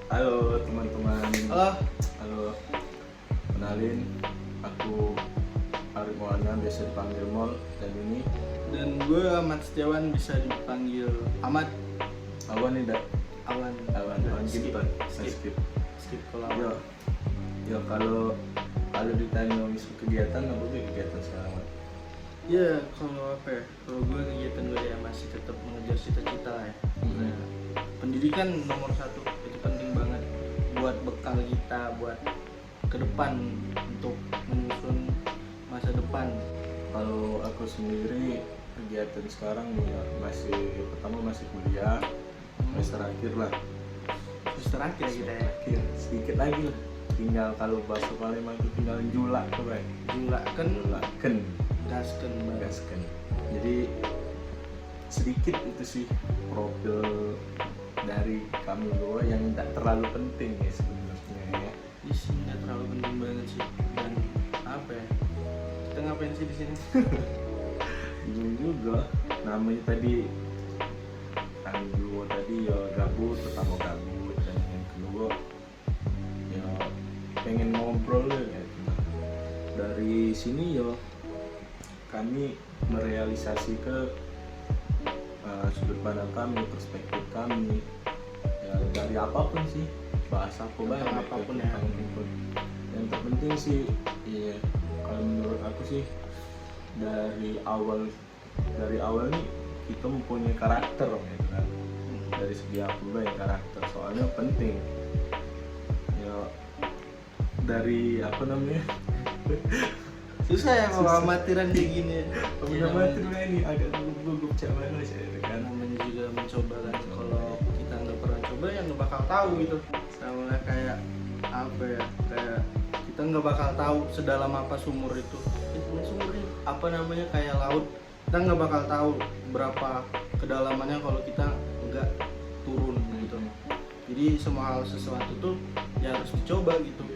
Halo teman-teman. Halo. Halo. Kenalin, aku Arif Maulana, biasa dipanggil Mol. Dan gue Ahmad Setiawan, bisa dipanggil Ahmad. Awan nih, Dak. Awan. Skip. Skip kalau Yo. Awan. Yo, kalau ditanya misal kegiatan, apa tuh kegiatan sekarang? Ya kalau apa ya? Kalau gue kegiatan gue ya masih tetap mengejar cita-cita lah ya. Nah, pendidikan nomor satu itu penting banget buat bekal kita buat ke depan untuk menyusun masa depan. Kalau aku sendiri kegiatan sekarang ya pertama masih kuliah, semester akhir lah. Semester akhir ya kita ya. Akhir sedikit lagi lah. Tinggal kalau bahasa Palembang itu tinggal julak tuh, Bang. Julaken gasken. Jadi sedikit itu sih profil dari kami berdua yang tidak terlalu penting ya sebenarnya ya. Isi nggak terlalu penting banget sih. Dan apa ya? Kita ngapain sih di sini? Bingung juga. Namanya tadi kami dua tadi ya gabut, pertama gabut, dan yang kedua ya pengen ngobrol ya. Dari sini ya kami merealisasi ke sudut pandang kami, perspektif kami ya, dari apapun sih, bahasa apa banyak apapun ya. Yang terpenting sih ya, kalau menurut aku sih dari awal nih kita mempunyai karakter gitu kan. Dari segi apa ya karakter, soalnya penting ya. Dari apa namanya Susah ya kalau amatiran kayak gini. udah mati ini agak gugup cewek sih kan. Namanya juga mencoba kan. Kalau kita nggak pernah coba ya nggak bakal tahu gitu. Sama kayak apa ya, kayak kita nggak bakal tahu sedalam apa sumur itu. Sumur ini apa namanya, kayak laut. Kita nggak bakal tahu berapa kedalamannya kalau kita nggak turun gitu. Jadi semua hal sesuatu tuh ya harus dicoba gitu.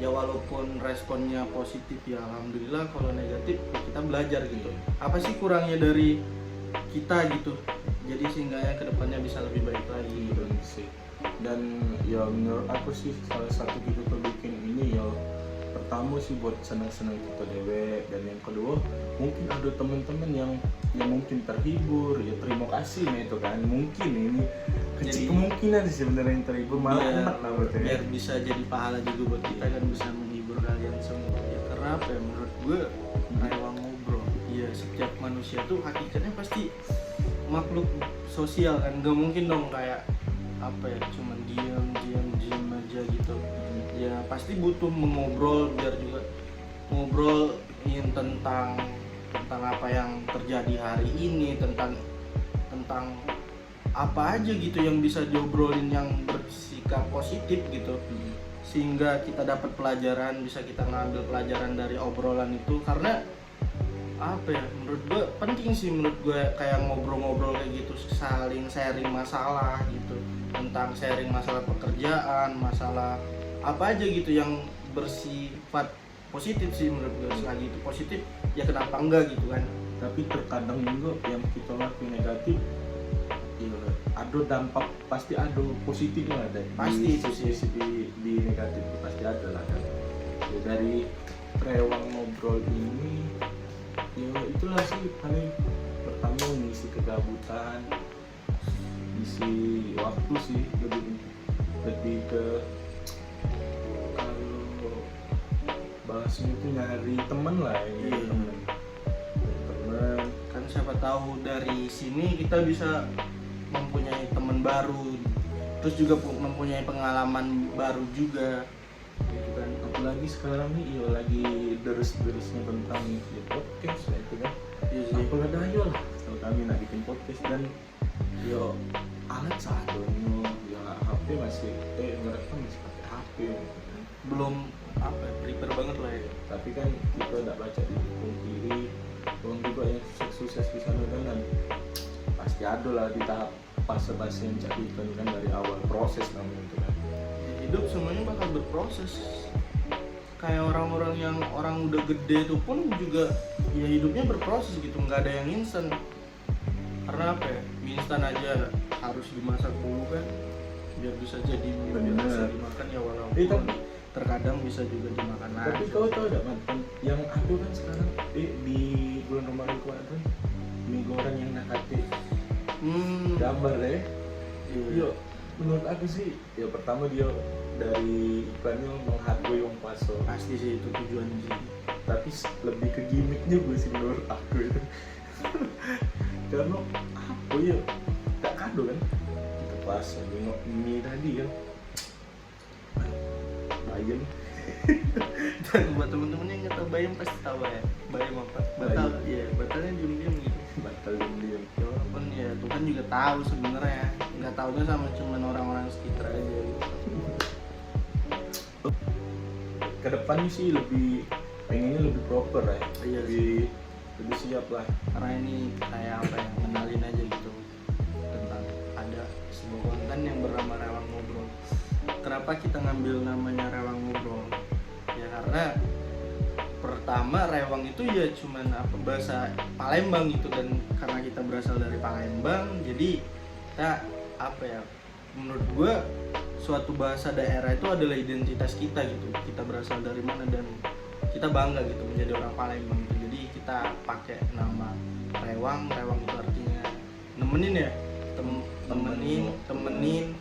Ya walaupun responnya positif ya alhamdulillah, kalau negatif ya kita belajar gitu. Apa sih kurangnya dari kita gitu, jadi sehingga kedepannya bisa lebih baik lagi gitu. Dan ya menurut aku sih salah satu kita tuh bikin ini ya, pertama sih buat senang-senang kita dewek, dan yang kedua mungkin ada teman-teman yang mungkin terhibur ya, terima kasih nih itu kan, mungkin ini kecil kemungkinan sih sebenarnya yang terhibur, malah enak lah buat ya. Biar bisa jadi pahala juga buat kita kan, bisa menghibur kalian semua ya. Karena apa ya, menurut gue kayak ngobrol ya, setiap manusia tuh hakikatnya pasti makhluk sosial kan, gak mungkin dong kayak apa ya, cuman diam aja gitu. Ya pasti butuh mengobrol, biar juga ngobrolin tentang apa yang terjadi hari ini, tentang apa aja gitu yang bisa diobrolin yang bersikap positif gitu. Sehingga kita dapat pelajaran, bisa kita ngambil pelajaran dari obrolan itu. Karena apa ya, menurut gue penting sih, menurut gue kayak ngobrol-ngobrol kayak gitu, saling sharing masalah gitu, tentang sharing masalah pekerjaan, masalah apa aja gitu yang bersifat positif sih menurut gue. Selagi itu positif ya kenapa enggak gitu kan. Tapi terkadang juga yang kita lakuin negatif ya, ada dampak, pasti ada positifnya, ada Pasti di negatif pasti ada lah kan. Ya, dari rewang ngobrol ini ya itulah sih paling pertama, ngisi kegabutan, isi waktu sih, lebih ke kalau bahasnya itu nyari temen lah ya. Temen Kan siapa tahu dari sini kita bisa mempunyai teman baru, terus juga mempunyai pengalaman baru juga gitu kan. apalagi sekarang nih ya lagi deres-deresnya tentang ya, podcast lah itu kan. Apalah dayo lah kalau kami nak bikin podcast, dan yo alat seadanya ya, HP masih ngerekam masih pakai HP gitu kan. Belum apa ya, prepare banget lah ya. Tapi kan kita tidak baca di hukum kiri, orang juga yang sukses di sana kan pasti ada lah di tahap fase-fase yang cakikan kan, dari awal proses namanya itu kan. Hidup semuanya bakal berproses. Kayak orang-orang yang orang udah gede itu pun juga ya hidupnya berproses gitu, nggak ada yang instan. karena apa ya, mie instan aja harus dimasak dulu kan biar bisa jadi mie, biar Bener. bisa dimakan ya, walaupun Tapi- terkadang bisa juga dimakan Tapi lagi. kau tahu tidak mantan yang aku kan sekarang di bulan Ramadan kemarin mie goreng yang nakati gambar ya. Yo, menurut aku sih ya pertama dia dari iklannya menghargai wong paso. Pasti sih itu tujuannya sih. Tapi lebih ke gimmicknya gue sih menurut aku itu. Karena apa ya? Tak kado kan? Kita pas nengok mie tadi kan. Bayam. Dan buat temen-temen yang nggak tahu bayam pasti tahu ya. Bayam apa? Batal, Bayam. iya, batalnya diem-diem gitu. Batal diam. Ya walaupun ya Tuhan juga tahu sebenarnya, nggak taunya sama cuman orang-orang sekitar aja gitu. Kedepannya sih lebih pengennya lebih proper ya. Iya Lebih siap lah. Karena ini kayak apa ya, ngenalin aja gitu tentang ada sebuah konten yang bernama Rewang Ngobrol. Kenapa kita ngambil namanya Rewang Ngobrol? Ya karena pertama Rewang itu ya cuman apa, bahasa Palembang gitu, dan karena kita berasal dari Palembang jadi kita apa ya, menurut gue suatu bahasa daerah itu adalah identitas kita gitu, kita berasal dari mana dan kita bangga gitu menjadi orang Palembang gitu. Jadi kita pakai nama Rewang. Rewang itu artinya nemenin ya, temenin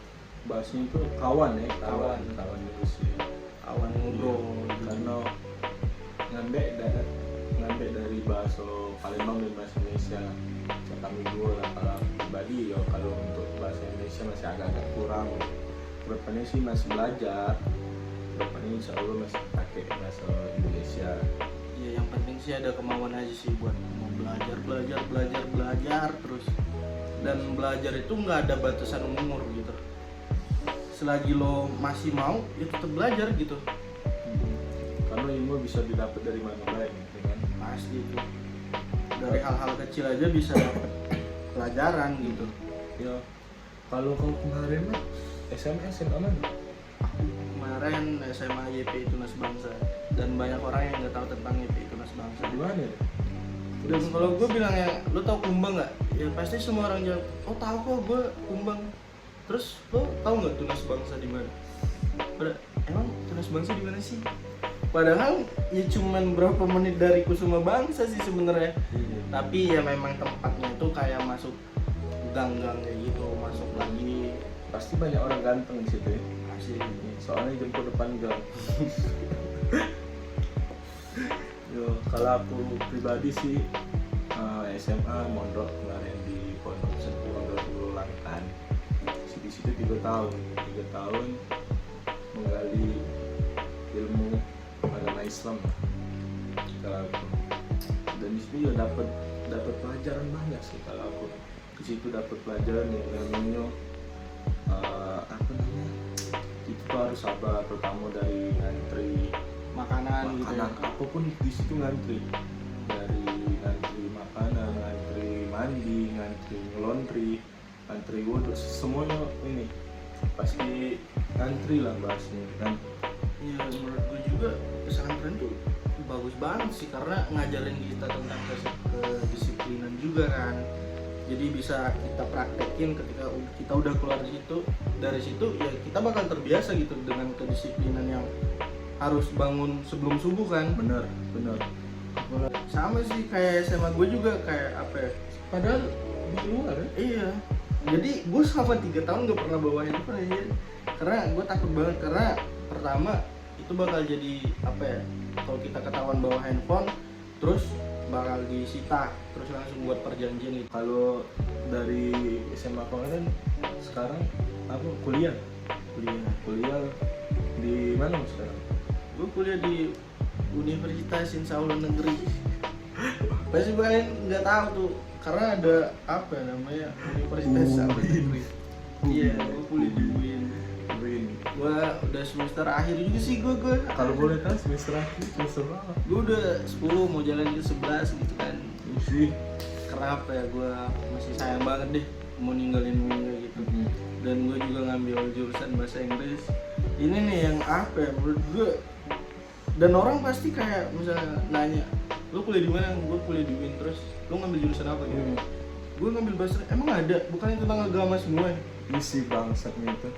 Bahasanya itu kawan ya, Kawan. kawan itu sih. kawan ngobrol gitu. Karena ngambil dari bahasa Palembang dan bahasa Indonesia. Kami dua lah kalau pribadi ya, kalau untuk bahasa Indonesia masih agak-agak kurang. Kedepannya sih masih belajar. Kedepannya insya Allah masih pakai bahasa Indonesia. Ya yang penting sih ada kemauan aja sih buat mau belajar terus. Dan belajar itu nggak ada batasan umur gitu. Selagi lo masih mau ya tetap belajar gitu. Karena ilmu bisa didapat dari mana baik, gitu kan? Pasti itu. Dari hal-hal kecil aja bisa dapat pelajaran gitu. Ya, kalau kau kemarin mah SMA mana? Aku kemarin SMA YP Tunas Bangsa, dan banyak orang yang nggak tahu tentang YP Tunas Bangsa. Di mana ya? Dan kalau gue bilang ya, lo tau Kumbang nggak? Ya pasti semua orang jawab, oh tahu kok gue Kumbang. Terus lo tahu nggak Tunas Bangsa di mana? Emang Tunas Bangsa di mana sih? Padahal ya cuman berapa menit dari Kusuma Bangsa sih sebenarnya. Tapi ya memang tempatnya itu kayak masuk gang-gang kayak gitu, masuk lagi. Pasti banyak orang ganteng di situ ya. Masih Soalnya jemput depan gang. Yo, kalau aku pribadi sih SMA mondok kemarin di Pondok Sepuh Darul Langkan. Di situ 3 tahun menggali ilmu agama Islam kalau aku. Dan di situ ya dapat pelajaran banyak sih kalau aku. Di situ dapat pelajaran yang namanya apa namanya? Itu tuh harus sabar, terutama dari ngantri makanan gitu ya. makanan apapun di situ ngantri, dari ngantri makanan, ngantri mandi, ngantri ngelondri, ngantri wudhu, semuanya ini pasti ngantri lah bahasnya kan. Iya, menurut gue juga pesantren tuh bagus banget sih karena ngajarin kita tentang kedisiplinan juga kan. Jadi bisa kita praktekin ketika kita udah keluar dari situ ya kita bakal terbiasa gitu dengan kedisiplinan yang harus bangun sebelum subuh kan. Bener. Sama sih kayak SMA gue juga kayak apa ya, Padahal di luar ya. iya, jadi gue selama 3 tahun gak pernah bawa handphone aja karena gue takut banget. Karena pertama itu bakal jadi apa ya, kalau kita ketahuan bawa handphone terus bakal disita, terus langsung buat perjanjian itu. Kalau dari SMA kemarin sekarang apa kuliah di mana Mas, sekarang? Gue kuliah di Universitas Insya Allah Negeri. Pasti banyak nggak tahu tuh karena ada apa namanya Universitas Insya Allah Negeri. Iya, gue kuliah di UIN. Gue udah semester akhir juga sih gue. Kalau boleh tahu semester akhir semester berapa? Gue udah 10 mau jalan ke 11 gitu kan. Sih. Karena apa ya, gue masih sayang banget deh mau ninggalin UIN gitu. Dan gue juga ngambil jurusan bahasa Inggris. Ini nih yang apa ya menurut gue, dan orang pasti kayak misalnya nanya, lu kuliah di mana? Gue kuliah di UIN. Terus lu ngambil jurusan apa gitu? gue ngambil bahasa emang ada, bukannya tentang agama semua ya? isi bangsatnya itu.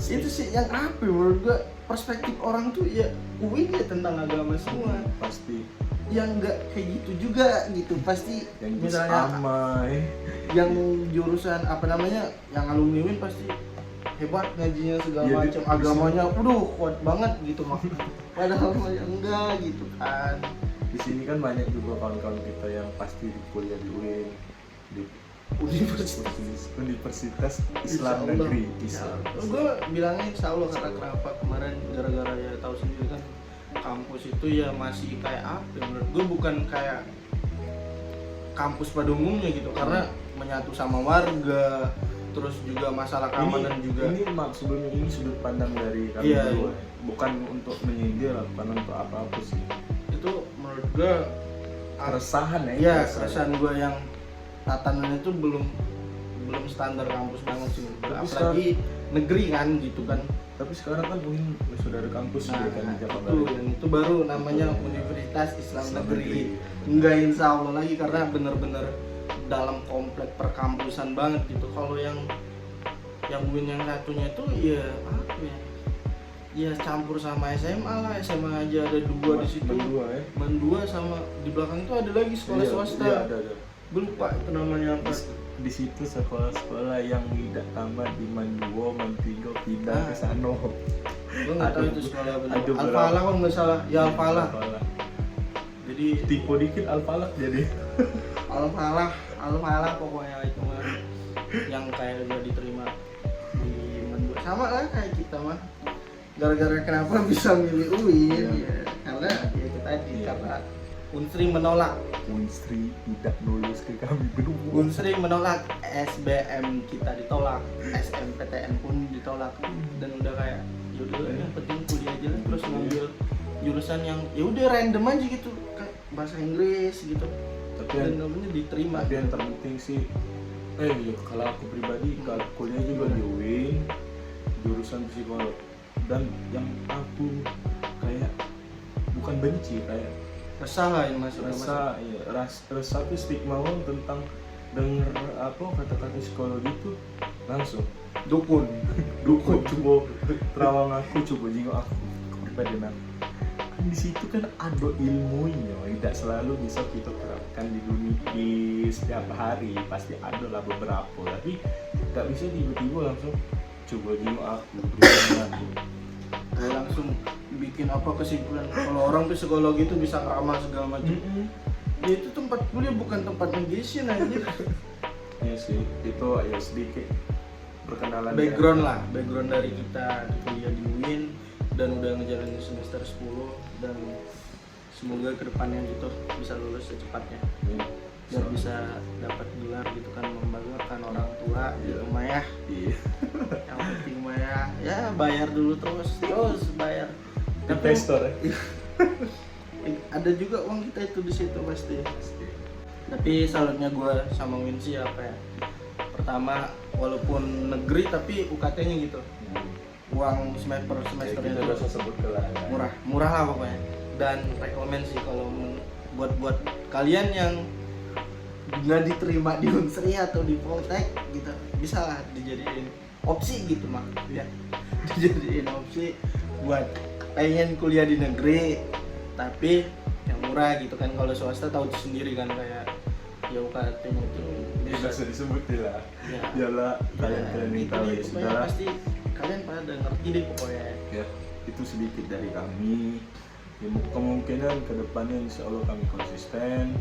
Itu sih yang apa ya, menurut gue perspektif orang tuh ya UIN ya tentang agama semua, Pasti yang nggak kayak gitu juga gitu pasti. yang Misalnya amai. yang jurusan apa namanya yang alumni UIN pasti hebat ngajinya segala Iya, macam, agamanya kuat banget gitu mah. Padahal mah ya enggak gitu kan. Di sini kan banyak juga kawan-kawan kita yang pasti di kuliah di UIN, di Universitas Islam Negeri Islam. Gue bilangnya insya Allah, karena kenapa kemarin gara-gara ya tahu sendiri kan kampus itu ya masih kayak apa ya, menurut gue bukan kayak kampus pada umumnya gitu, karena menyatu sama warga, terus juga masalah keamanan juga. Ini sebelumnya ini sudut pandang dari kami Iya, berdua, bukan untuk menyindir, bukan untuk apa-apa sih. Itu menurut gue Keresahan ya. iya, keresahan gue yang tatanan itu belum standar kampus banget sih menurut gue. Tapi Apalagi negeri kan gitu kan. Tapi sekarang kan UIN sudah ada kampus Nah, juga kan di Jakarta. itu yang itu baru namanya Universitas Islam Islam Negeri. Negeri. Enggak insya Allah lagi, karena bener-bener dalam komplek perkampusan banget gitu. Kalau yang UIN yang satunya itu ya apa ya? Ya campur sama SMA lah, SMA aja ada dua di situ. Dua ya. Dua sama di belakang itu ada lagi sekolah Iya, swasta. iya, ada. Gue lupa itu namanya apa. Di situ sekolah-sekolah yang tidak tamat di Manduo, Mantigo pindah ke sana. Gue nggak tahu Ada- itu sekolah benar. ada Al-Falah kalau nggak salah. Ya Al-Falah. Al-Falah. Jadi Tipe dikit Al-Falah jadi. Al-Falah pokoknya itu mah yang kayak udah diterima di Mendua. Sama lah kayak kita mah. Gara-gara kenapa bisa milih UIN Iya. ya karena ya itu tadi, Iya. karena Unsri menolak. Unsri tidak lulus ke kami berdua. Unsri menolak, SBM kita ditolak, SMPTN pun ditolak, dan udah kayak yaudah yang penting kuliah aja lah, terus ngambil jurusan yang ya udah random aja gitu, kayak bahasa Inggris gitu, Tapi dan yang, namanya diterima. tapi yang terpenting sih, ya, kalau aku pribadi kalau kuliah juga di UIN jurusan psikolog, dan yang aku kayak bukan benci, kayak Resah lah yang masuk rasa rasa tuh stigma orang tentang denger apa kata-kata psikologi itu langsung dukun. coba terawang aku, coba jingok aku badan aku kan di situ kan ada ilmunya, tidak selalu bisa kita terapkan di dunia di setiap hari, pasti ada lah beberapa, tapi tidak bisa tiba-tiba langsung coba jingok aku berikan aku. Kayak langsung bikin apa kesimpulan kalau orang psikologi itu bisa ngeramal segala macam. Ya itu tempat kuliah bukan tempat magician anjir. Iya sih, itu ya sedikit perkenalan Background lah, background dari kita di kuliah di UIN dan udah ngejalanin semester 10, dan semoga kedepannya gitu bisa lulus secepatnya biar bisa dapat gelar gitu kan, membanggakan orang tua gitu mah ya. Iya. Yang penting mah ya bayar dulu terus bayar. Investor ya. Ada juga uang kita itu di situ pasti. Tapi salutnya gue sama Winsi apa ya? Pertama, walaupun negeri tapi UKT-nya gitu. Uang semesternya Kita itu bisa sebut ke lah. murah lah pokoknya. Dan rekomen sih kalau buat kalian yang nggak diterima di Unsri atau di Poltek gitu, bisa lah dijadiin opsi gitu mah ya. Dijadiin opsi buat pengen kuliah di negeri tapi yang murah gitu kan. Kalau swasta tahu sendiri kan, kayak ya UKT-nya itu Bisa disebut lah. ya, Yalah, kalian yang itu tahu deh, ya pokoknya sudah. pasti kalian pada ngerti deh pokoknya. Ya, itu sedikit dari kami. Ya, kemungkinan kedepannya insya Allah kami konsisten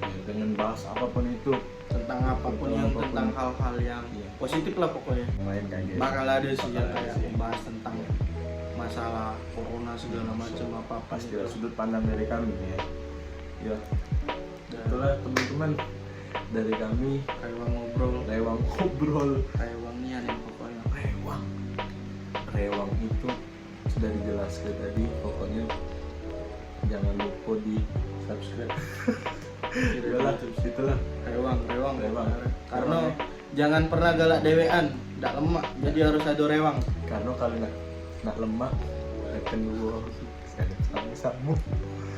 ya, dengan bahas apapun itu. Tentang apapun yang tentang hal-hal yang Iya. positif lah pokoknya. Main kayak gitu. Bakal ada sih yang Bakal ada kayak sih. membahas tentang masalah corona segala macam apa Pasti ada sudut pandang dari kami ya. Ya, Dan itulah teman-teman dari kami Rewang ngobrol, Rewang Ngobrol. Rewang nian yang pokoknya. Rewang itu sudah dijelaskan tadi, pokoknya jangan lupa di subscribe. Itulah, itulah. Rewang. Rewang. Karena jangan pernah galak dewean, ndak lemak. Jadi harus ada rewang. Karena kalau nak lemak akan dua saya sama